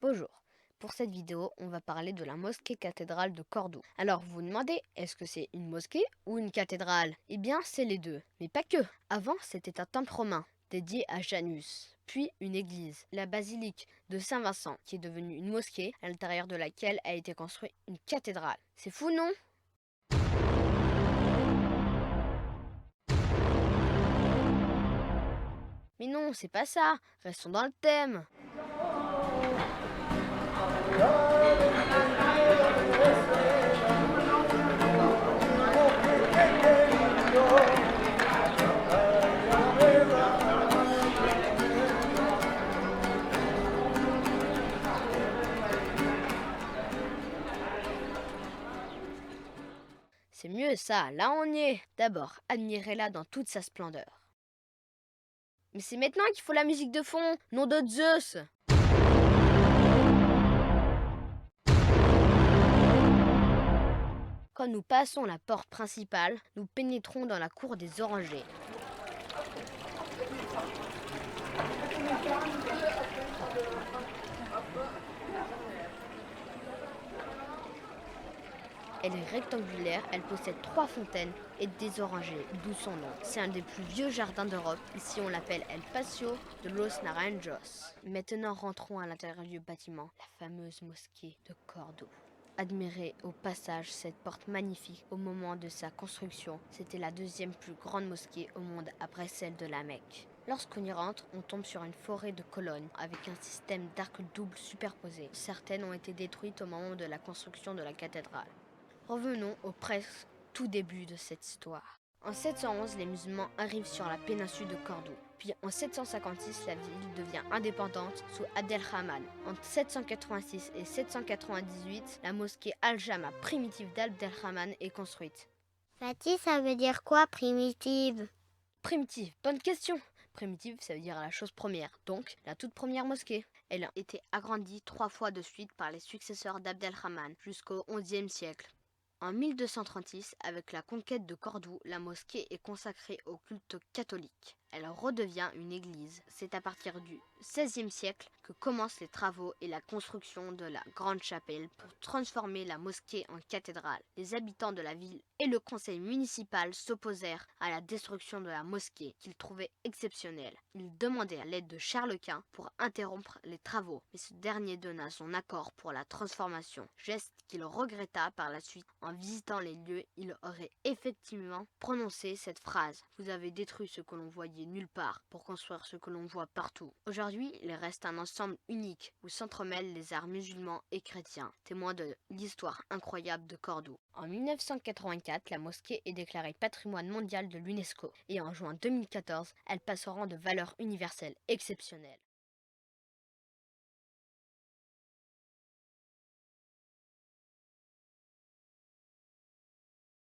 Bonjour, pour cette vidéo, on va parler de la mosquée cathédrale de Cordoue. Alors vous vous demandez, est-ce que c'est une mosquée ou une cathédrale? Eh bien, c'est les deux, mais pas que. Avant, c'était un temple romain dédié à Janus, puis une église, la basilique de Saint-Vincent, qui est devenue une mosquée à l'intérieur de laquelle a été construite une cathédrale. C'est fou, non? Mais non, c'est pas ça. Restons dans le thème. C'est mieux ça, là on y est. D'abord, admirez-la dans toute sa splendeur. Mais c'est maintenant qu'il faut la musique de fond, nom de Zeus. Quand nous passons la porte principale, nous pénétrons dans la cour des orangers. Elle est rectangulaire, elle possède 3 fontaines et des orangers, d'où son nom. C'est un des plus vieux jardins d'Europe. Ici, on l'appelle El Paseo de los Naranjos. Maintenant, rentrons à l'intérieur du bâtiment, la fameuse mosquée de Cordoue. Admirez au passage cette porte magnifique. Au moment de sa construction, c'était la deuxième plus grande mosquée au monde après celle de la Mecque. Lorsqu'on y rentre, on tombe sur une forêt de colonnes avec un système d'arcs doubles superposés. Certaines ont été détruites au moment de la construction de la cathédrale. Revenons au presque tout début de cette histoire. En 711, les musulmans arrivent sur la péninsule de Cordoue. Puis en 756, la ville devient indépendante sous Abdelrahman. Entre 786 et 798, la mosquée Al-Jama primitive d'Abdelrahman est construite. Fatih, ça veut dire quoi, primitive? Primitive, bonne question. Primitive, ça veut dire la chose première, donc la toute première mosquée. Elle a été agrandie 3 fois de suite par les successeurs d'Abdelrahman jusqu'au XIe siècle. En 1236, avec la conquête de Cordoue, la mosquée est consacrée au culte catholique. Elle redevient une église. C'est à partir du XVIe siècle que commencent les travaux et la construction de la grande chapelle pour transformer la mosquée en cathédrale. Les habitants de la ville et le conseil municipal s'opposèrent à la destruction de la mosquée qu'ils trouvaient exceptionnelle. Ils demandèrent l'aide de Charles Quint pour interrompre les travaux, mais ce dernier donna son accord pour la transformation, geste qu'il regretta par la suite. En visitant les lieux, il aurait effectivement prononcé cette phrase: « Vous avez détruit ce que l'on voyait nulle part pour construire ce que l'on voit partout. » Aujourd'hui, il reste un ensemble unique où s'entremêlent les arts musulmans et chrétiens, témoin de l'histoire incroyable de Cordoue. En 1984, la mosquée est déclarée patrimoine mondial de l'UNESCO et en juin 2014, elle passe au rang de valeur universelle exceptionnelle.